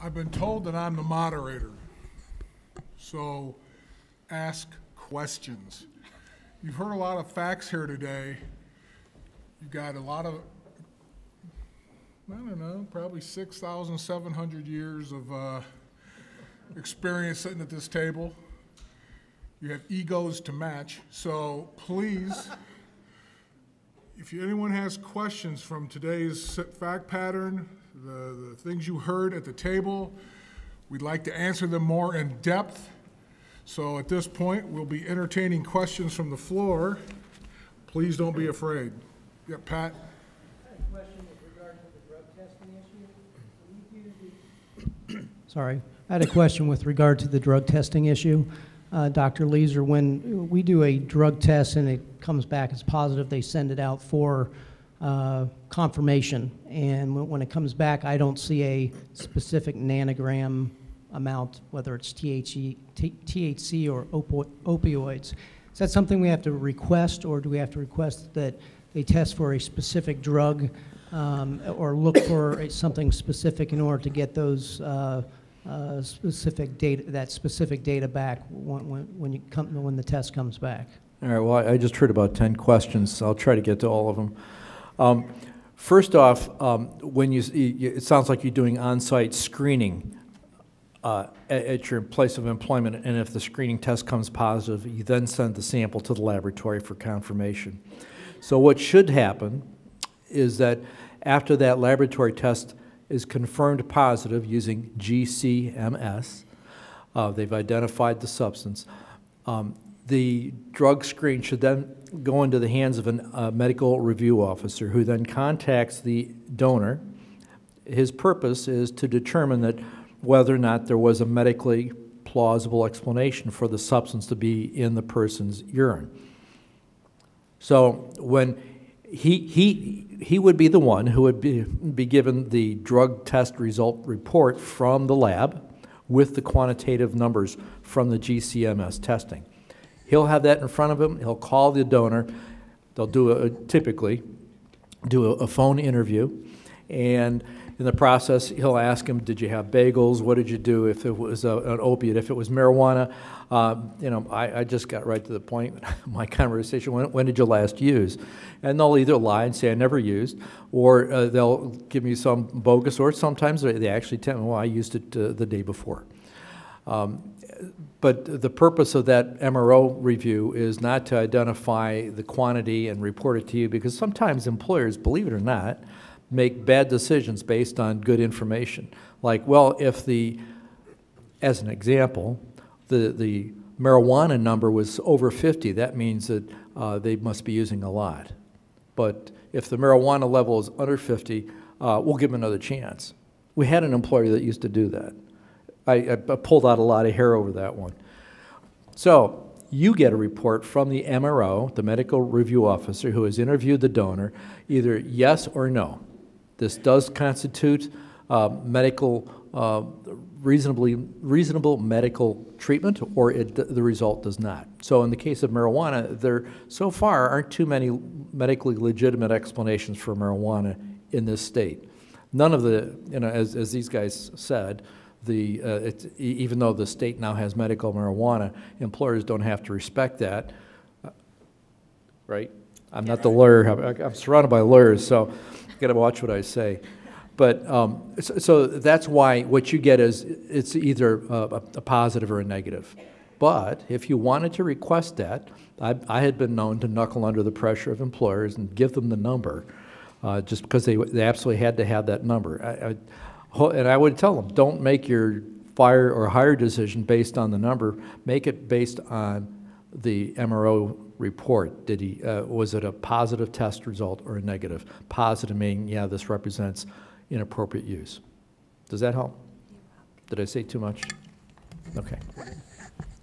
I've been told that I'm the moderator, so ask questions. You've heard a lot of facts here today. You got a lot of, I don't know, probably 6,700 years of experience sitting at this table. You have egos to match, so please, if anyone has questions from today's fact pattern, the things you heard at the table, we'd like to answer them more in depth. So at this point, we'll be entertaining questions from the floor. Please don't be afraid. Yeah, Pat? I had a question with regard to the drug testing issue. Sorry. I had a question with regard to the drug testing issue. Dr. Leeser, when we do a drug test and it comes back as positive, they send it out for confirmation. And when it comes back, I don't see a specific nanogram amount, whether it's THC or opioids. Is that something we have to request, or do we have to request that they test for a specific drug or look for something specific in order to get those specific data back when the test comes back? All right, well, I just heard about 10 questions. I'll try to get to all of them. First off, it sounds like you're doing on-site screening at your place of employment, and if the screening test comes positive, you then send the sample to the laboratory for confirmation. So what should happen is that after that laboratory test is confirmed positive using GCMS, they've identified the substance, the drug screen should then go into the hands of a medical review officer who then contacts the donor. His purpose is to determine that whether or not there was a medically plausible explanation for the substance to be in the person's urine. So when he would be the one who would be given the drug test result report from the lab with the quantitative numbers from the GCMS testing. He'll have that in front of him. He'll call the donor. They'll typically do a phone interview, and in the process, he'll ask him, did you have bagels? What did you do if it was an opiate? If it was marijuana, I just got right to the point, my conversation, when did you last use? And they'll either lie and say, I never used, or they'll give me some bogus, or sometimes they actually tell me, well, I used it the day before. But the purpose of that MRO review is not to identify the quantity and report it to you, because sometimes employers, believe it or not, make bad decisions based on good information. Like, well, if as an example, the marijuana number was over 50, that means that they must be using a lot. But if the marijuana level is under 50, we'll give them another chance. We had an employer that used to do that. I pulled out a lot of hair over that one. So you get a report from the MRO, the medical review officer, who has interviewed the donor, either yes or no. This does constitute reasonable medical treatment, or the result does not. So in the case of marijuana, there so far aren't too many medically legitimate explanations for marijuana in this state. None of the, as these guys said, even though the state now has medical marijuana, employers don't have to respect that, right? I'm not the lawyer. I'm surrounded by lawyers, so got to watch what I say. But so that's why what you get is it's either a positive or a negative. But if you wanted to request that, I had been known to knuckle under the pressure of employers and give them the number, just because they absolutely had to have that number. And I would tell them, don't make your fire or hire decision based on the number. Make it based on the MRO report. Was it a positive test result or a negative? Positive meaning, yeah, this represents inappropriate use. Does that help? Did I say too much? Okay.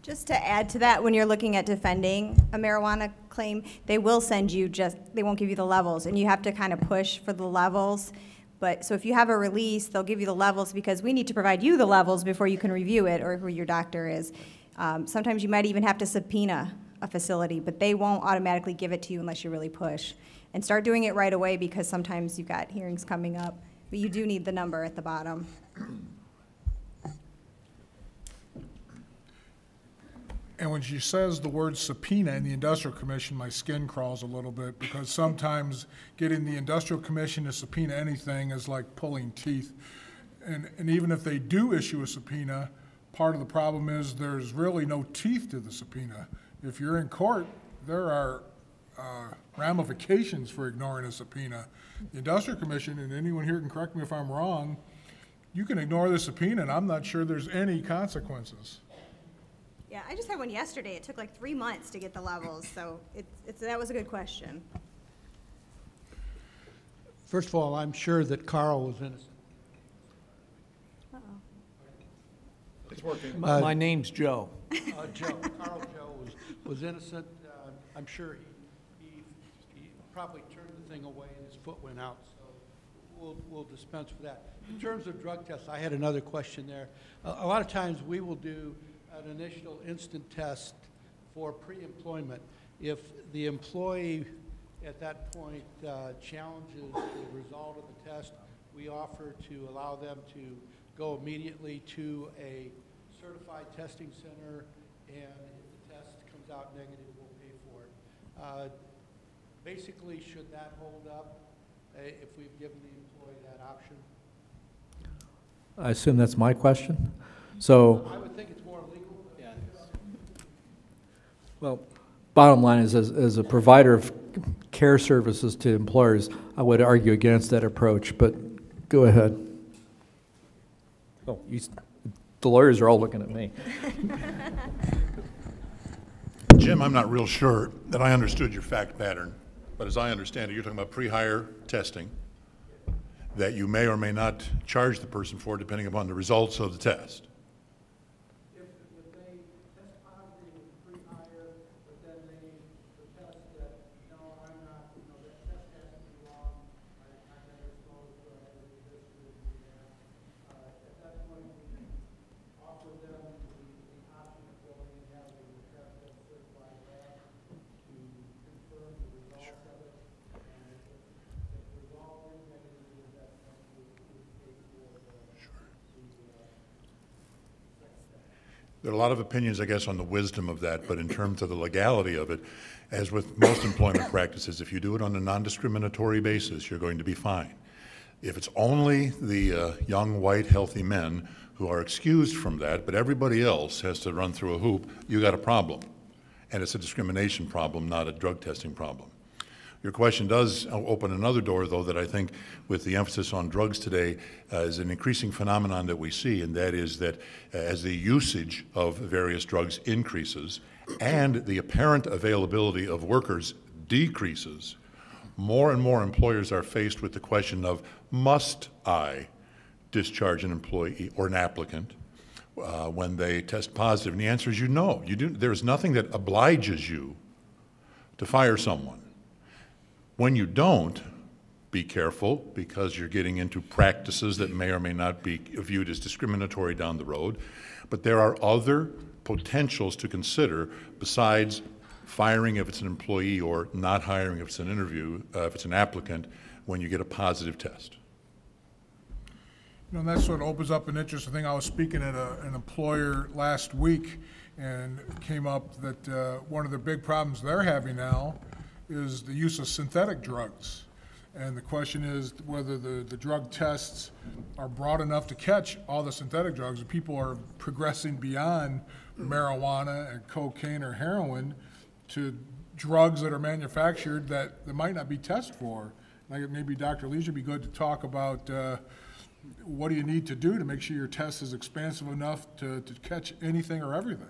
Just to add to that, when you're looking at defending a marijuana claim, they will send you they won't give you the levels, and you have to kind of push for the levels. But so if you have a release, they'll give you the levels, because we need to provide you the levels before you can review it, or who your doctor is. Sometimes you might even have to subpoena a facility, but they won't automatically give it to you unless you really push. And start doing it right away, because sometimes you've got hearings coming up, but you do need the number at the bottom. And when she says the word subpoena in the Industrial Commission, my skin crawls a little bit, because sometimes getting the Industrial Commission to subpoena anything is like pulling teeth. And even if they do issue a subpoena, part of the problem is there's really no teeth to the subpoena. If you're in court, there are ramifications for ignoring a subpoena. The Industrial Commission, and anyone here can correct me if I'm wrong, you can ignore the subpoena, and I'm not sure there's any consequences. Yeah, I just had one yesterday. It took like 3 months to get the levels, so that was a good question. First of all, I'm sure that Carl was innocent. Uh-oh. It's working. My name's Joe. Carl Joe was innocent. I'm sure he probably turned the thing away and his foot went out, so we'll dispense with that. In terms of drug tests, I had another question there. A lot of times we will do an initial instant test for pre-employment. If the employee at that point challenges the result of the test, we offer to allow them to go immediately to a certified testing center, and if the test comes out negative, we'll pay for it. Basically, should that hold up if we've given the employee that option? I assume that's my question. So, I would think it's more legal. Yeah. well, bottom line is, as a provider of care services to employers, I would argue against that approach, but go ahead. Oh, the lawyers are all looking at me. Jim, I'm not real sure that I understood your fact pattern, but as I understand it, you're talking about pre-hire testing that you may or may not charge the person for depending upon the results of the test. If they test positive with pre-hire, but then they test that, no, I'm not, that test has to be wrong, I never told you I had this, at that point, we can offer them the option of going and having the test certified lab to confirm the results of it. And if the result is negative, that would pay for the There are a lot of opinions, I guess, on the wisdom of that, but in terms of the legality of it, as with most employment practices, if you do it on a non-discriminatory basis, you're going to be fine. If it's only the young, white, healthy men who are excused from that, but everybody else has to run through a hoop, you got a problem. And it's a discrimination problem, not a drug testing problem. Your question does open another door, though, that I think, with the emphasis on drugs today, is an increasing phenomenon that we see, and that is that as the usage of various drugs increases and the apparent availability of workers decreases, more and more employers are faced with the question of, must I discharge an employee or an applicant when they test positive? And the answer is no. There is nothing that obliges you to fire someone. When you don't, be careful, because you're getting into practices that may or may not be viewed as discriminatory down the road. But there are other potentials to consider besides firing if it's an employee or not hiring if it's an if it's an applicant, when you get a positive test. And that sort of opens up an interesting thing. I was speaking at an employer last week, and it came up that one of the big problems they're having now is the use of synthetic drugs. And the question is whether the drug tests are broad enough to catch all the synthetic drugs. People are progressing beyond marijuana and cocaine or heroin to drugs that are manufactured that there might not be tested for. Like maybe Dr. Leisure would be good to talk about what do you need to do to make sure your test is expansive enough to catch anything or everything.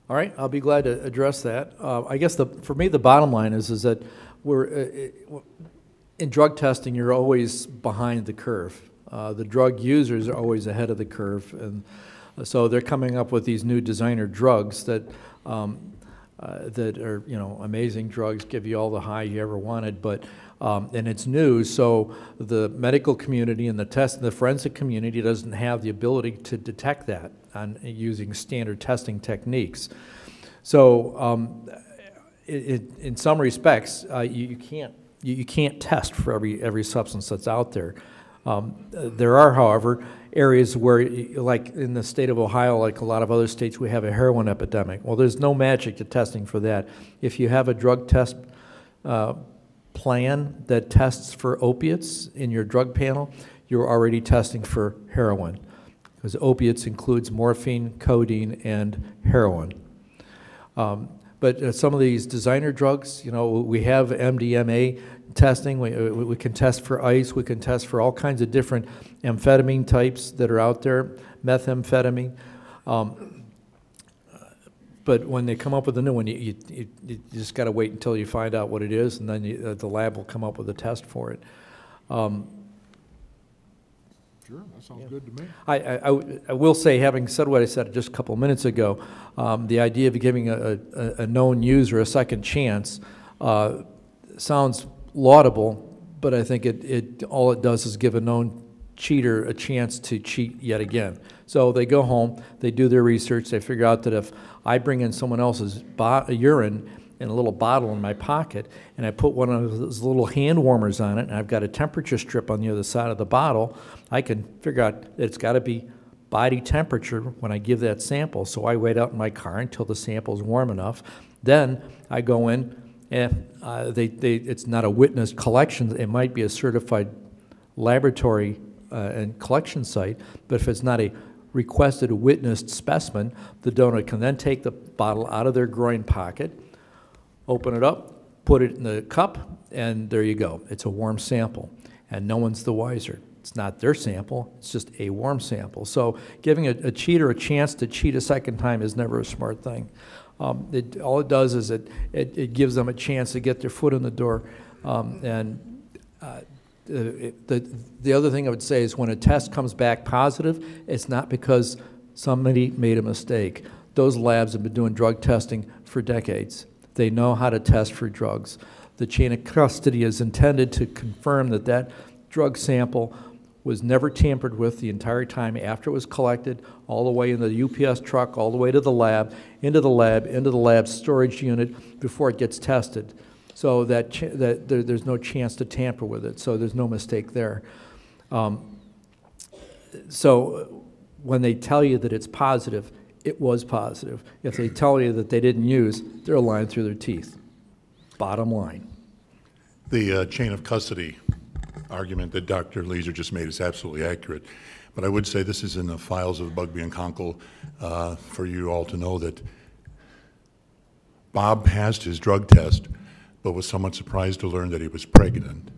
All right, I'll be glad to address that. I guess for me, the bottom line is that we're in drug testing, you're always behind the curve. The drug users are always ahead of the curve, and so they're coming up with these new designer drugs that that are, amazing drugs, give you all the high you ever wanted, but and it's new, so the medical community and the forensic community doesn't have the ability to detect that on using standard testing techniques. So in some respects, you can't test for every substance that's out there. There are, however, areas where, like in the state of Ohio, like a lot of other states, we have a heroin epidemic. Well, there's no magic to testing for that. If you have a drug test plan that tests for opiates in your drug panel, you're already testing for heroin, because opiates includes morphine, codeine, and heroin. But some of these designer drugs, you know, we have MDMA testing. We can test for ice. We can test for all kinds of different amphetamine types that are out there, methamphetamine. But when they come up with a new one, you just got to wait until you find out what it is, and then the lab will come up with a test for it. Sure, that sounds good to me. I will say, having said what I said just a couple of minutes ago, the idea of giving a known user a second chance sounds laudable, but I think all it does is give a known cheater a chance to cheat yet again. So they go home, they do their research, they figure out that if I bring in someone else's urine in a little bottle in my pocket, and I put one of those little hand warmers on it, and I've got a temperature strip on the other side of the bottle, I can figure out that it's got to be body temperature when I give that sample. So I wait out in my car until the sample is warm enough. Then I go in, and it's not a witnessed collection. It might be a certified laboratory and collection site, but if it's not a requested witnessed specimen, the donor can then take the bottle out of their groin pocket, open it up, put it in the cup, and there you go. It's a warm sample, and no one's the wiser. It's not their sample, it's just a warm sample. So giving a cheater a chance to cheat a second time is never a smart thing. All it does is it gives them a chance to get their foot in the door. The other thing I would say is when a test comes back positive, it's not because somebody made a mistake. Those labs have been doing drug testing for decades. They know how to test for drugs. The chain of custody is intended to confirm that that drug sample was never tampered with the entire time after it was collected, all the way in the UPS truck, all the way to the lab, into the lab storage unit before it gets tested. So that there's no chance to tamper with it, so there's no mistake there. So when they tell you that it's positive, it was positive. If they tell you that they didn't use, they're lying through their teeth. Bottom line. The chain of custody argument that Dr. Leeser just made is absolutely accurate. But I would say this is in the files of Bugbee and Conkle for you all to know that Bob passed his drug test, but was somewhat surprised to learn that he was pregnant.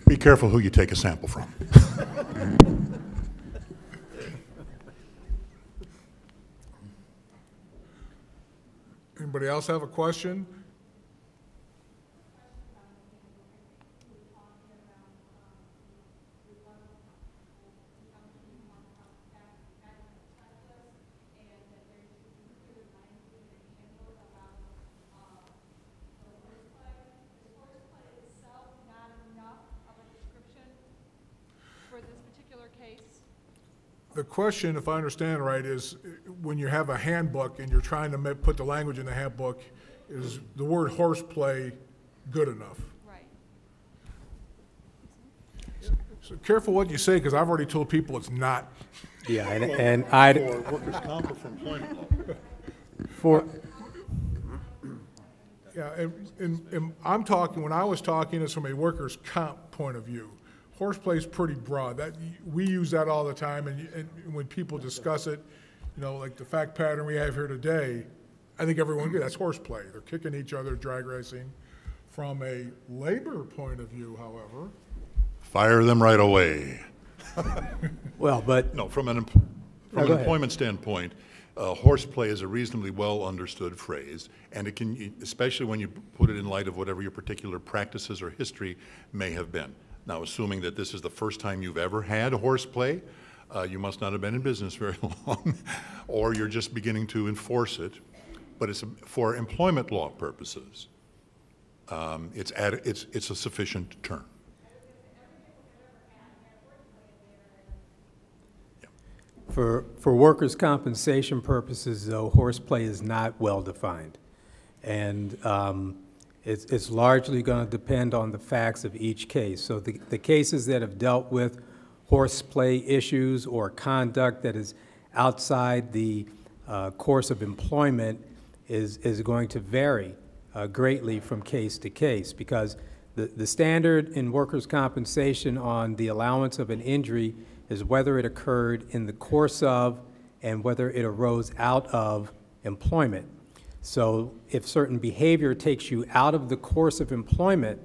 Be careful who you take a sample from. Anybody else have a question? The question, if I understand right, is when you have a handbook and you're trying to put the language in the handbook, is the word horseplay good enough? Right. So careful what you say, because I've already told people it's not. Yeah, and I, For workers' comp or for employment law? for, Yeah, and I'm talking, when I was talking, it's from a workers' comp point of view. Horseplay is pretty broad. We use that all the time, and when people discuss it, you know, like the fact pattern we have here today, I think everyone agrees that's horseplay. They're kicking each other, drag racing. From a labor point of view, however, Fire them right away. well, but, No, from an go ahead. employment standpoint, horseplay is a reasonably well-understood phrase, and it can, especially when you put it in light of whatever your particular practices or history may have been. Now, assuming that this is the first time you've ever had horseplay, you must not have been in business very long, or you're just beginning to enforce it. But it's for employment law purposes, it's a sufficient term. for workers' compensation purposes, though, horseplay is not well-defined. And It's largely going to depend on the facts of each case. So the cases that have dealt with horseplay issues or conduct that is outside the course of employment is going to vary greatly from case to case, because the standard in workers' compensation on the allowance of an injury is whether it occurred in the course of and whether it arose out of employment. So if certain behavior takes you out of the course of employment,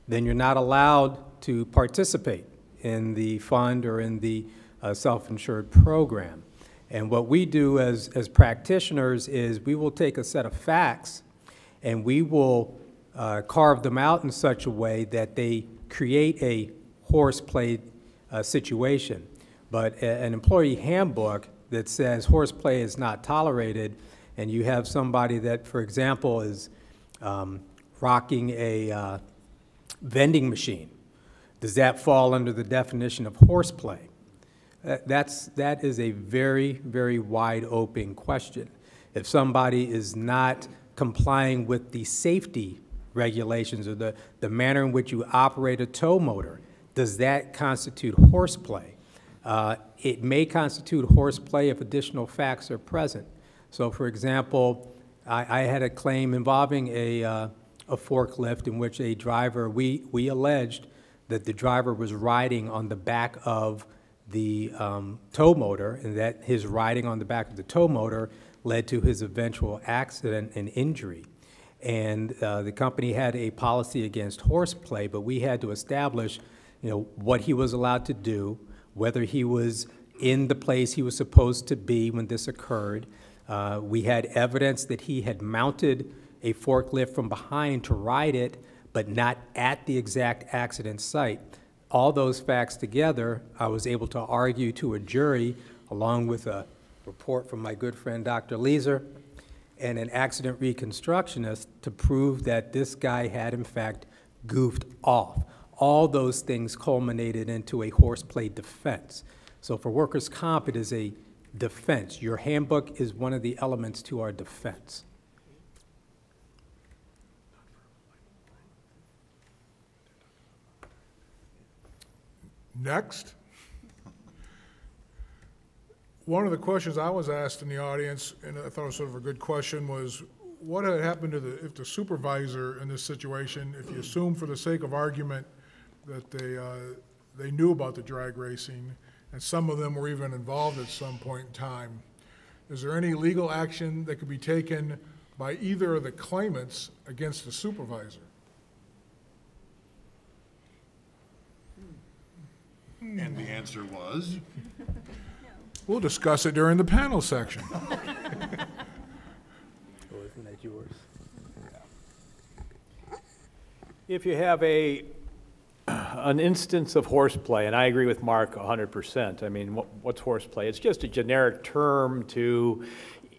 then you're not allowed to participate in the fund or in the self-insured program. And what we do as practitioners is we will take a set of facts and we will carve them out in such a way that they create a horseplay situation. But an employee handbook that says horseplay is not tolerated, and you have somebody that, for example, is rocking a vending machine, does that fall under the definition of horseplay? That is a very, very wide open question. If somebody is not complying with the safety regulations or the manner in which you operate a tow motor, does that constitute horseplay? It may constitute horseplay if additional facts are present. So, for example, I had a claim involving a forklift in which a driver, we alleged that the driver was riding on the back of the tow motor, and that his riding on the back of the tow motor led to his eventual accident and injury. And the company had a policy against horseplay, but we had to establish, what he was allowed to do, whether he was in the place he was supposed to be when this occurred. We had evidence that he had mounted a forklift from behind to ride it, but not at the exact accident site. All those facts together, I was able to argue to a jury, along with a report from my good friend Dr. Leeser and an accident reconstructionist, to prove that this guy had in fact goofed off. All those things culminated into a horseplay defense. So for workers' comp, it is a defense. Your handbook is one of the elements to our defense. Next. One of the questions I was asked in the audience, and I thought it was sort of a good question, was what had happened to if the supervisor in this situation, if you assume for the sake of argument that they knew about the drag racing, and some of them were even involved at some point in time, is there any legal action that could be taken by either of the claimants against the supervisor? And the answer was? We'll discuss it during the panel section. Oh, isn't that yours? If you have an instance of horseplay, and I agree with Mark 100%. I mean, what's horseplay? It's just a generic term to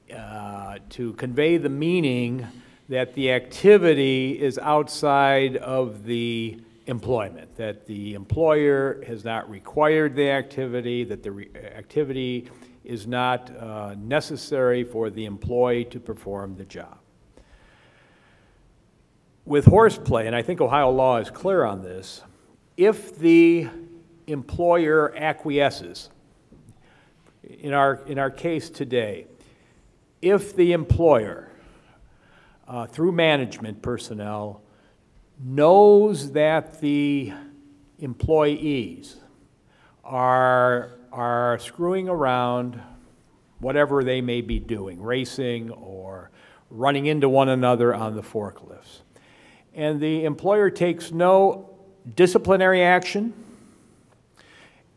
convey the meaning that the activity is outside of the employment, that the employer has not required the activity, that the activity is not necessary for the employee to perform the job. With horseplay, and I think Ohio law is clear on this, if the employer acquiesces, in our case today, if the employer, through management personnel, knows that the employees are screwing around, whatever they may be doing, racing or running into one another on the forklifts, and the employer takes no disciplinary action,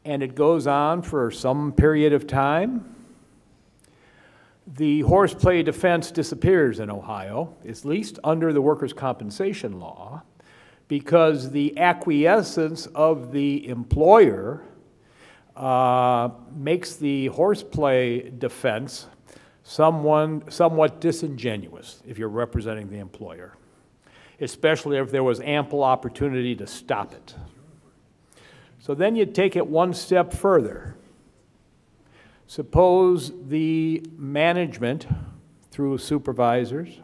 and it goes on for some period of time, the horseplay defense disappears in Ohio, at least under the workers' compensation law, because the acquiescence of the employer makes the horseplay defense somewhat disingenuous if you're representing the employer, especially if there was ample opportunity to stop it. So then you take it one step further. Suppose the management, through supervisors,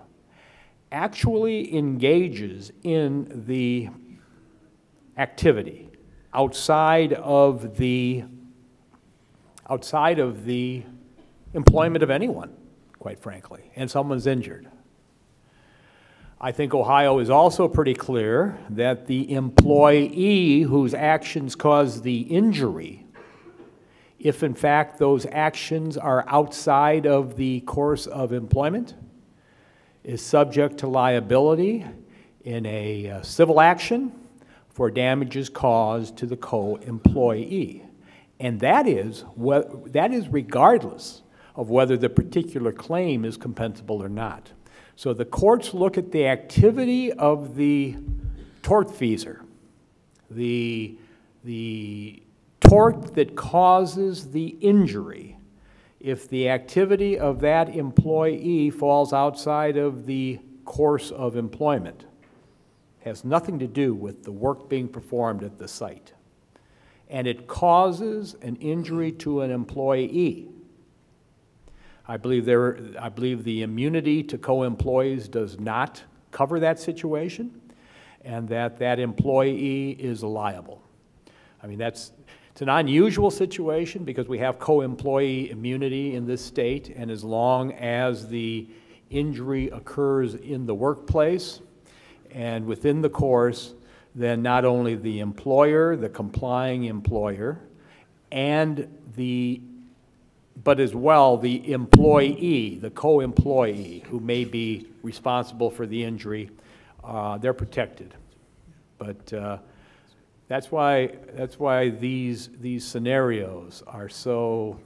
actually engages in the activity outside of the employment of anyone, quite frankly, and someone's injured. I think Ohio is also pretty clear that the employee whose actions cause the injury, if in fact those actions are outside of the course of employment, is subject to liability in a civil action for damages caused to the co-employee. And that is regardless of whether the particular claim is compensable or not. So the courts look at the activity of the tortfeasor, the tort that causes the injury. If the activity of that employee falls outside of the course of employment, has nothing to do with the work being performed at the site, and it causes an injury to an employee, I believe the immunity to co-employees does not cover that situation, and that employee is liable. I mean, it's an unusual situation because we have co-employee immunity in this state, and as long as the injury occurs in the workplace and within the course, then not only the employer, the complying employer, but as well the employee, the co-employee who may be responsible for the injury, they're protected. But that's why these scenarios are so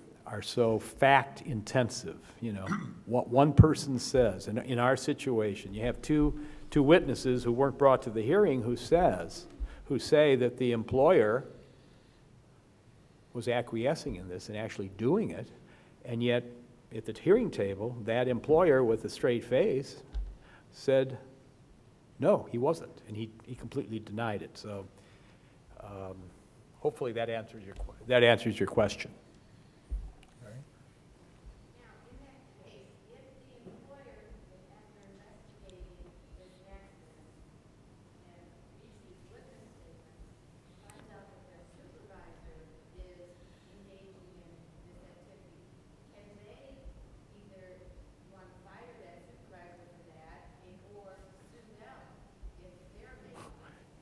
fact intensive. You know, what one person says in our situation, you have two witnesses who weren't brought to the hearing who say that the employer was acquiescing in this and actually doing it, and yet at the hearing table, that employer with a straight face said, no, he wasn't, and he completely denied it. So hopefully that answers your question.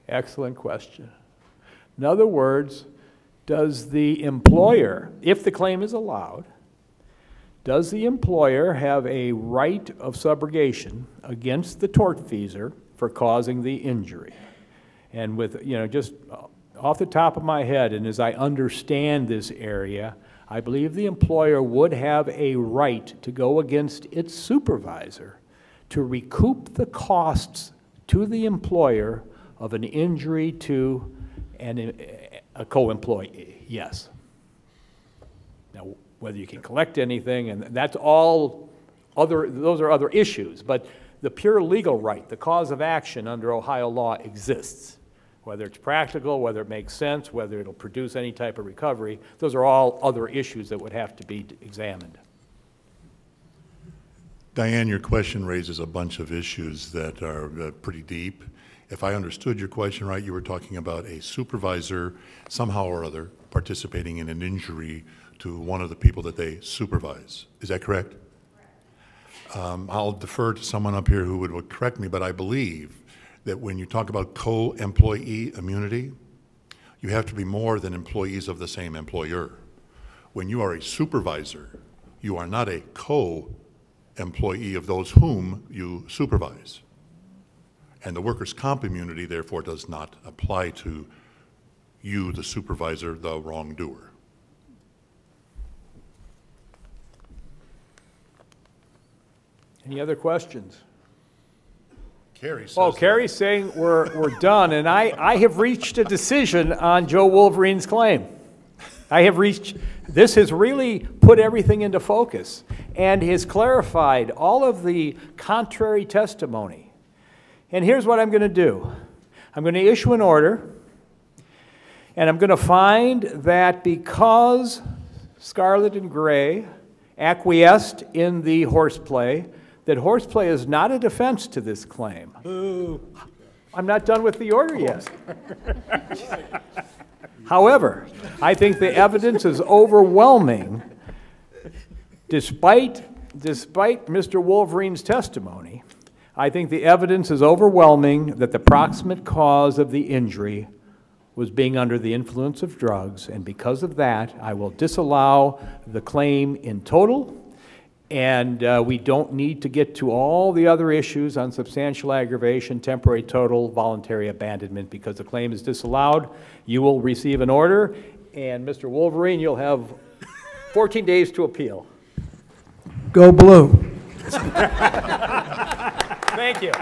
Excellent question. In other words, does the employer, if the claim is allowed, does the employer have a right of subrogation against the tortfeasor for causing the injury? And with, just off the top of my head, and as I understand this area, I believe the employer would have a right to go against its supervisor to recoup the costs to the employer of an injury to a co-employee, yes. Now, whether you can collect anything, and that's all those are other issues, but the pure legal right, the cause of action under Ohio law exists. Whether it's practical, whether it makes sense, whether it'll produce any type of recovery, those are all other issues that would have to be examined. Diane, your question raises a bunch of issues that are pretty deep. If I understood your question right, you were talking about a supervisor somehow or other participating in an injury to one of the people that they supervise. Is that correct? Correct. I'll defer to someone up here who would correct me, but I believe that when you talk about co-employee immunity, you have to be more than employees of the same employer. When you are a supervisor, you are not a co-employee of those whom you supervise. And the workers' comp immunity, therefore, does not apply to you, the supervisor, the wrongdoer. Any other questions? Carrie says Carrie's saying we're done, and I have reached a decision on Joe Wolverine's claim. This has really put everything into focus and has clarified all of the contrary testimony. And here's what I'm going to do. I'm going to issue an order, and I'm going to find that because Scarlett and Gray acquiesced in the horseplay, that horseplay is not a defense to this claim. I'm not done with the order yet. However, I think the evidence is overwhelming, despite Mr. Wolverine's testimony. I think the evidence is overwhelming that the proximate cause of the injury was being under the influence of drugs, and because of that, I will disallow the claim in total, and we don't need to get to all the other issues on substantial aggravation, temporary total, voluntary abandonment, because the claim is disallowed. You will receive an order, and Mr. Wolverine, you'll have 14 days to appeal. Go blue. Thank you.